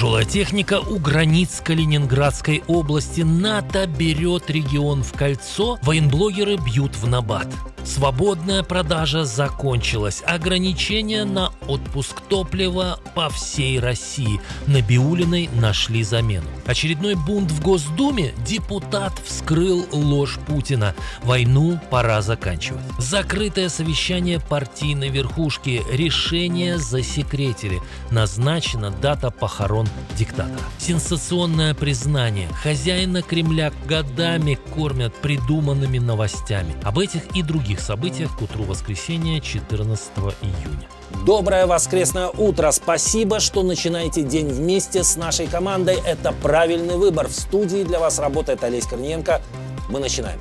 Тяжелая техника у границ Калининградской области. НАТО берет регион в кольцо. Военблогеры бьют в набат. Свободная продажа закончилась. Ограничения на отпуск топлива по всей России. Набиуллиной нашли замену. Очередной бунт в Госдуме. Депутат вскрыл ложь Путина. Войну пора заканчивать. Закрытое совещание партийной верхушки. Решение засекретили. Назначена дата похорон диктатора. Сенсационное признание. Хозяина Кремля годами кормят придуманными новостями. Об этих и других событиях к утру воскресенья 14 июня. Доброе воскресное утро. Спасибо, что начинаете день вместе с нашей командой. Это правильный выбор. В студии для вас работает Олесь Корниенко. Мы начинаем.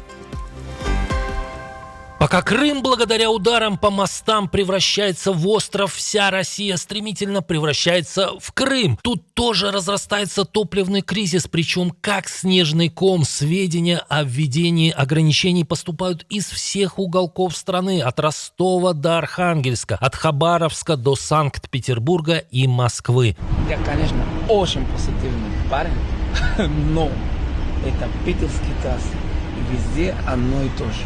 Пока Крым благодаря ударам по мостам превращается в остров, вся Россия стремительно превращается в Крым. Тут тоже разрастается топливный кризис, причем как снежный ком. Сведения о введении ограничений поступают из всех уголков страны, от Ростова до Архангельска, от Хабаровска до Санкт-Петербурга и Москвы. Я, конечно, очень позитивный парень, но это питерский газ, и везде одно и то же.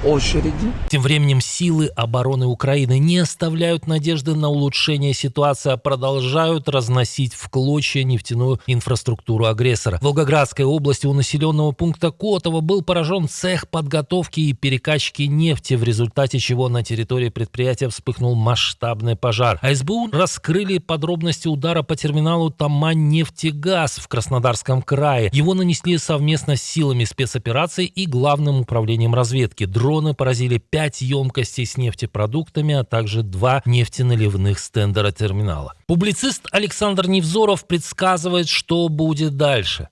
Очереди. Тем временем силы обороны Украины не оставляют надежды на улучшение ситуации, а продолжают разносить в клочья нефтяную инфраструктуру агрессора. В Волгоградской области у населенного пункта Котово был поражен цех подготовки и перекачки нефти, в результате чего на территории предприятия вспыхнул масштабный пожар. А СБУ раскрыли подробности удара по терминалу Тамань-нефтегаз в Краснодарском крае. Его нанесли совместно с силами спецопераций и Главным управлением разведки. Дроны поразили 5 емкостей с нефтепродуктами, а также 2 нефтеналивных стендера терминала. Публицист Александр Невзоров предсказывает, что будет дальше.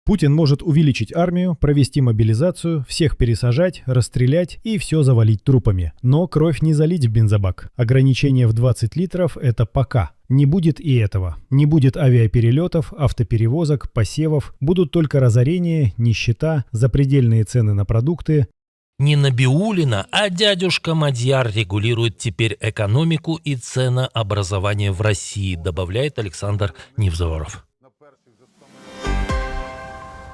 Путин может увеличить армию, провести мобилизацию, всех пересажать, расстрелять и все завалить трупами. Но кровь не залить в бензобак. Ограничение в 20 литров – это пока. Не будет и этого. Не будет авиаперелетов, автоперевозок, посевов. Будут только разорения, нищета, запредельные цены на продукты. Не Набиуллина, а дядюшка Мадьяр регулирует теперь экономику и ценообразование в России, добавляет Александр Невзоров.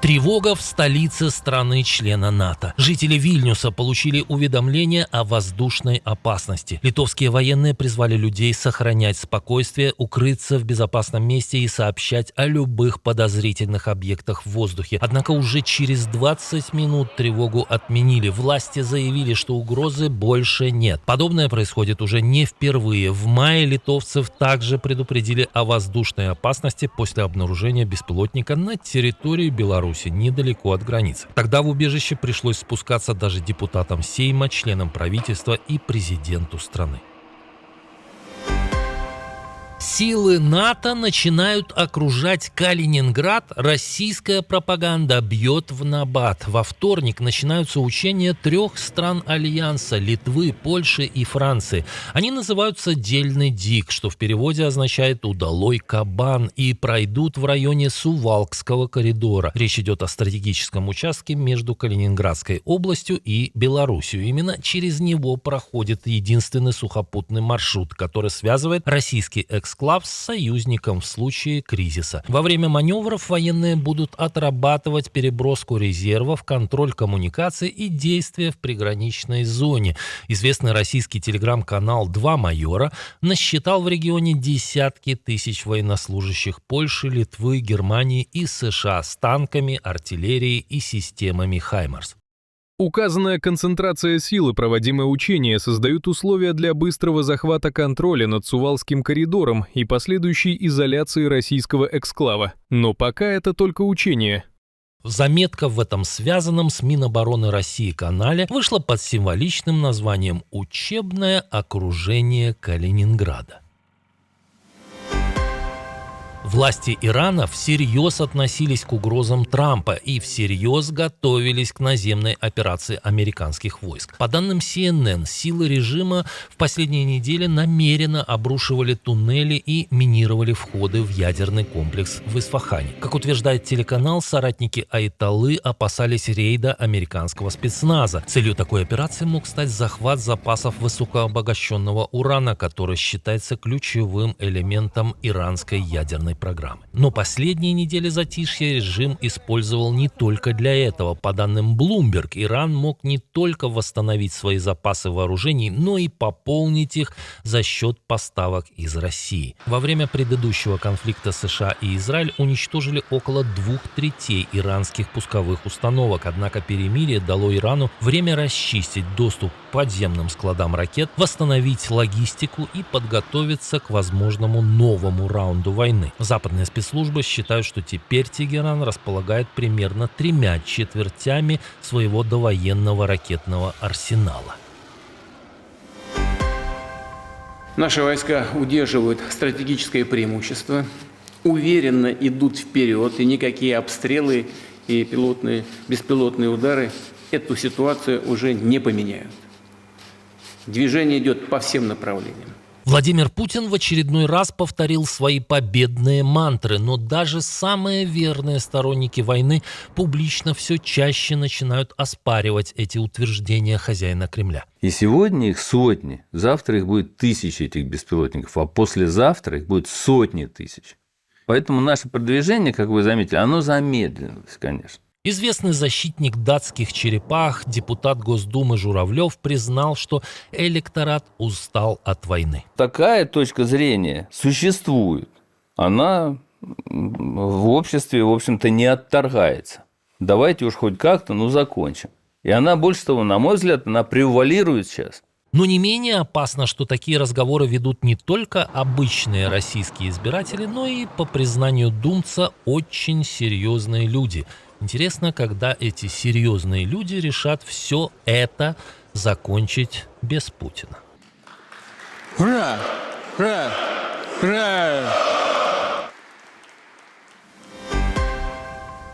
Тревога в столице страны-члена НАТО. Жители Вильнюса получили уведомление о воздушной опасности. Литовские военные призвали людей сохранять спокойствие, укрыться в безопасном месте и сообщать о любых подозрительных объектах в воздухе. Однако уже через 20 минут тревогу отменили. Власти заявили, что угрозы больше нет. Подобное происходит уже не впервые. В мае литовцев также предупредили о воздушной опасности после обнаружения беспилотника на территории Беларуси, недалеко от границы. Тогда в убежище пришлось спускаться даже депутатам Сейма, членам правительства и президенту страны. Силы НАТО начинают окружать Калининград. Российская пропаганда бьет в набат. Во вторник начинаются учения 3 стран Альянса – Литвы, Польши и Франции. Они называются «Дельный Дик», что в переводе означает «удалой кабан», и пройдут в районе Сувалкского коридора. Речь идет о стратегическом участке между Калининградской областью и Белоруссией. Именно через него проходит единственный сухопутный маршрут, который связывает российский эксклав с союзником в случае кризиса. Во время маневров военные будут отрабатывать переброску резервов, контроль коммуникаций и действия в приграничной зоне. Известный российский телеграм-канал «Два майора» насчитал в регионе десятки тысяч военнослужащих Польши, Литвы, Германии и США с танками, артиллерией и системами «Хаймарс». Указанная концентрация сил и проводимые учения создают условия для быстрого захвата контроля над Сувалкским коридором и последующей изоляции российского эксклава. Но пока это только учения. Заметка в этом связанном с Минобороны России канале вышла под символичным названием «Учебное окружение Калининграда». Власти Ирана всерьез относились к угрозам Трампа и всерьез готовились к наземной операции американских войск. По данным CNN, силы режима в последние недели намеренно обрушивали туннели и минировали входы в ядерный комплекс в Исфахане. Как утверждает телеканал, соратники Айталы опасались рейда американского спецназа. Целью такой операции мог стать захват запасов высокообогащенного урана, который считается ключевым элементом иранской ядерной военной программы. Но последние недели затишья режим использовал не только для этого. По данным Bloomberg, Иран мог не только восстановить свои запасы вооружений, но и пополнить их за счет поставок из России. Во время предыдущего конфликта США и Израиль уничтожили около 2/3 иранских пусковых установок, однако перемирие дало Ирану время расчистить доступ к подземным складам ракет, восстановить логистику и подготовиться к возможному новому раунду войны. Западные спецслужбы считают, что теперь Тегеран располагает примерно 3/4 своего довоенного ракетного арсенала. Наши войска удерживают стратегическое преимущество, уверенно идут вперед, и никакие обстрелы и беспилотные удары эту ситуацию уже не поменяют. Движение идет по всем направлениям. Владимир Путин в очередной раз повторил свои победные мантры, но даже самые верные сторонники войны публично все чаще начинают оспаривать эти утверждения хозяина Кремля. И сегодня их сотни, завтра их будет тысячи этих беспилотников, а послезавтра их будет сотни тысяч. Поэтому наше продвижение, как вы заметили, оно замедлилось, конечно. Известный защитник датских черепах, депутат Госдумы Журавлев признал, что электорат устал от войны. Такая точка зрения существует. Она в обществе, в общем-то, не отторгается. Давайте уж хоть как-то, закончим. И она, больше того, на мой взгляд, она превалирует сейчас. Но не менее опасно, что такие разговоры ведут не только обычные российские избиратели, но и, по признанию думца, очень серьезные люди. Интересно, когда эти серьезные люди решат все это закончить без Путина. Ура! Ура! Ура!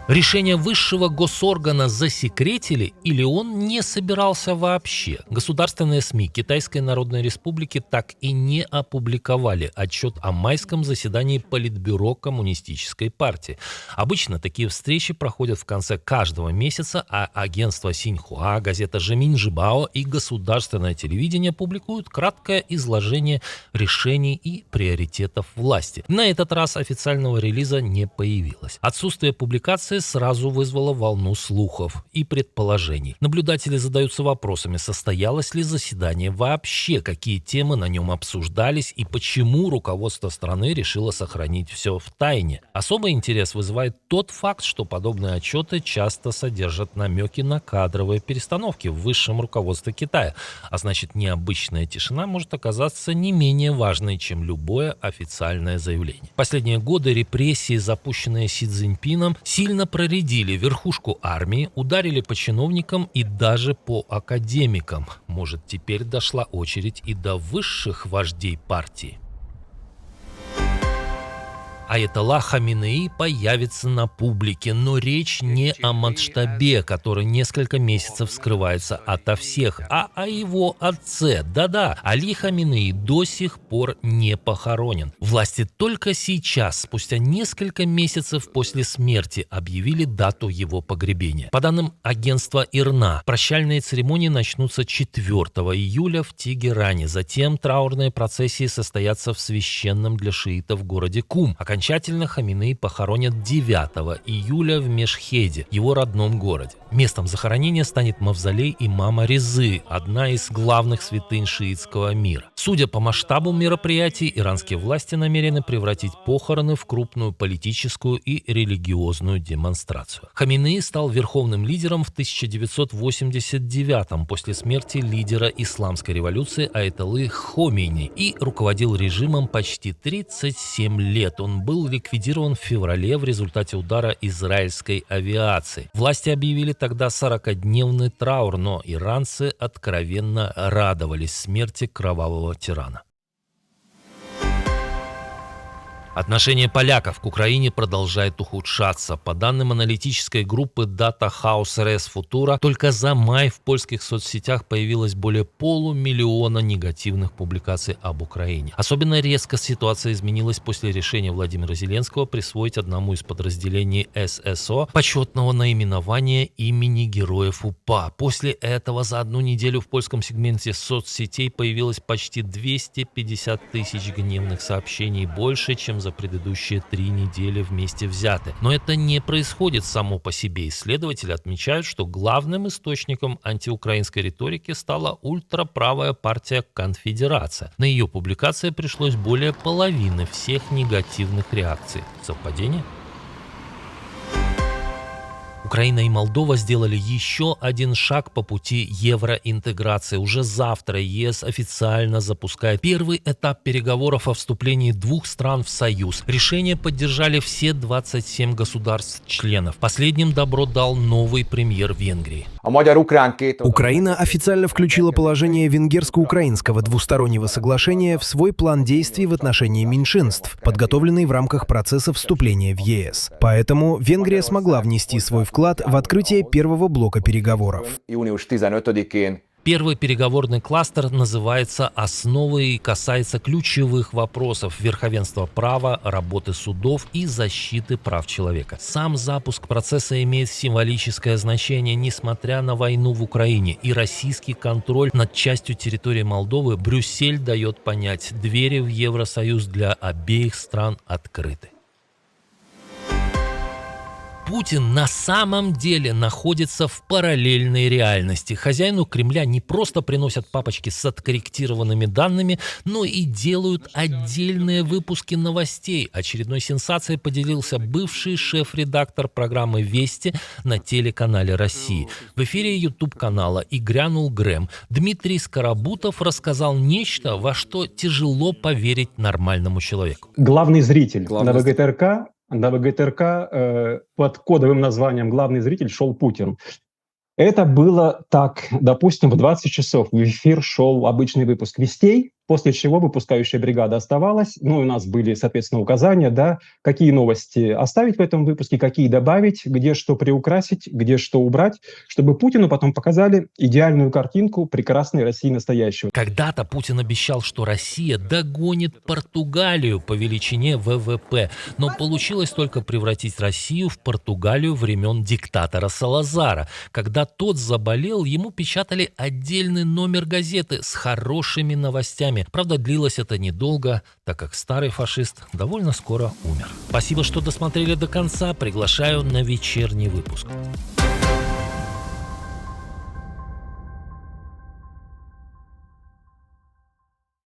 Решение высшего госоргана засекретили или он не собирался вообще? Государственные СМИ Китайской Народной Республики так и не опубликовали отчет о майском заседании Политбюро Коммунистической партии. Обычно такие встречи проходят в конце каждого месяца, а агентство Синьхуа, газета Жеминь-Жибао и государственное телевидение публикуют краткое изложение решений и приоритетов власти. На этот раз официального релиза не появилось. Отсутствие публикации сразу вызвало волну слухов и предположений. Наблюдатели задаются вопросами, состоялось ли заседание вообще, какие темы на нем обсуждались и почему руководство страны решило сохранить все в тайне. Особый интерес вызывает тот факт, что подобные отчеты часто содержат намеки на кадровые перестановки в высшем руководстве Китая, а значит, необычная тишина может оказаться не менее важной, чем любое официальное заявление. В последние годы репрессии, запущенные Си Цзиньпином, сильно проредили верхушку армии, ударили по чиновникам и даже по академикам. Может, теперь дошла очередь и до высших вождей партии. Аятолла Хаминеи появится на публике, но речь не о Мадштабе, который несколько месяцев скрывается ото всех, а о его отце. Да-да, Али Хаминеи до сих пор не похоронен. Власти только сейчас, спустя несколько месяцев после смерти, объявили дату его погребения. По данным агентства ИРНА, прощальные церемонии начнутся 4 июля в Тегеране. Затем траурные процессии состоятся в священном для шиитов городе Кум. Окончательно Хаминеи похоронят 9 июля в Мешхеде, его родном городе. Местом захоронения станет мавзолей имама Резы, одна из главных святынь шиитского мира. Судя по масштабу мероприятий, иранские власти намерены превратить похороны в крупную политическую и религиозную демонстрацию. Хаминеи стал верховным лидером в 1989-м после смерти лидера исламской революции Аятоллы Хомейни и руководил режимом почти 37 лет. Он был ликвидирован в феврале в результате удара израильской авиации. Власти объявили тогда 40-дневный траур, но иранцы откровенно радовались смерти кровавого тирана. Отношение поляков к Украине продолжает ухудшаться. По данным аналитической группы Data House Res Futura, только за май в польских соцсетях появилось более 500 000 негативных публикаций об Украине. Особенно резко ситуация изменилась после решения Владимира Зеленского присвоить одному из подразделений ССО почетного наименования имени героев УПА. После этого за одну неделю в польском сегменте соцсетей появилось почти 250 000 гневных сообщений, больше, чем за за предыдущие 3 недели вместе взятые. Но это не происходит само по себе. Исследователи отмечают, что главным источником антиукраинской риторики стала ультраправая партия «Конфедерация». На ее публикации пришлось более половины всех негативных реакций. Совпадение? Украина и Молдова сделали еще один шаг по пути евроинтеграции. Уже завтра ЕС официально запускает первый этап переговоров о вступлении 2 стран в Союз. Решение поддержали все 27 государств-членов. Последним добро дал новый премьер Венгрии. Украина официально включила положение венгерско-украинского двустороннего соглашения в свой план действий в отношении меньшинств, подготовленный в рамках процесса вступления в ЕС. Поэтому Венгрия смогла внести свой вклад в открытие первого блока переговоров. Первый переговорный кластер называется «Основы» и касается ключевых вопросов верховенства права, работы судов и защиты прав человека. Сам запуск процесса имеет символическое значение, несмотря на войну в Украине и российский контроль над частью территории Молдовы. Брюссель дает понять, двери в Евросоюз для обеих стран открыты. Путин на самом деле находится в параллельной реальности. Хозяину Кремля не просто приносят папочки с откорректированными данными, но и делают отдельные выпуски новостей. Очередной сенсацией поделился бывший шеф-редактор программы «Вести» на телеканале «России». В эфире YouTube-канала «И грянул Грэм» Дмитрий Скоробутов рассказал нечто, во что тяжело поверить нормальному человеку. Главный зритель на ВГТРК под кодовым названием «Главный зритель» шел Путин. Это было так, допустим, в 20 часов в эфир шел обычный выпуск «Вестей», после чего выпускающая бригада оставалась. Ну, у нас были, соответственно, указания, да, какие новости оставить в этом выпуске, какие добавить, где что приукрасить, где что убрать, чтобы Путину потом показали идеальную картинку прекрасной России настоящего. Когда-то Путин обещал, что Россия догонит Португалию по величине ВВП, но получилось только превратить Россию в Португалию времен диктатора Салазара. Когда тот заболел, ему печатали отдельный номер газеты с хорошими новостями. Правда, длилось это недолго, так как старый фашист довольно скоро умер. Спасибо, что досмотрели до конца. Приглашаю на вечерний выпуск.